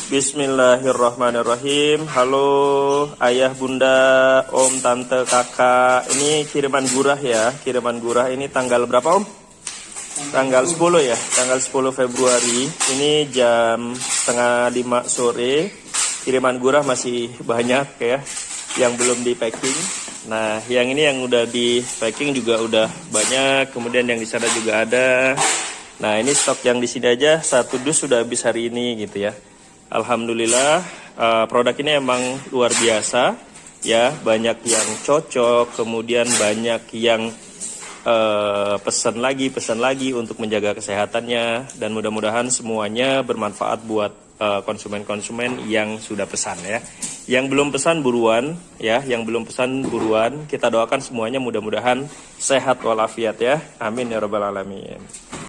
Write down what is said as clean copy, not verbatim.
Bismillahirrahmanirrahim. Halo ayah, bunda, om, tante, kakak. Ini kiriman gurah ya. Kiriman gurah ini tanggal berapa om? Tanggal 10 ya. Tanggal 10 Februari. Ini jam setengah 5 sore. Kiriman gurah masih banyak ya, yang belum di packing. Nah, yang ini yang udah di packing juga udah banyak. Kemudian yang di sana juga ada. Nah, ini stok yang di sini aja 1 dus sudah habis hari ini gitu ya. Alhamdulillah, produk ini emang luar biasa ya, banyak yang cocok, kemudian banyak yang pesan lagi untuk menjaga kesehatannya, dan mudah-mudahan semuanya bermanfaat buat konsumen-konsumen yang sudah pesan ya. Yang belum pesan buruan ya, kita doakan semuanya mudah-mudahan sehat walafiat ya. Amin ya rabbal alamin.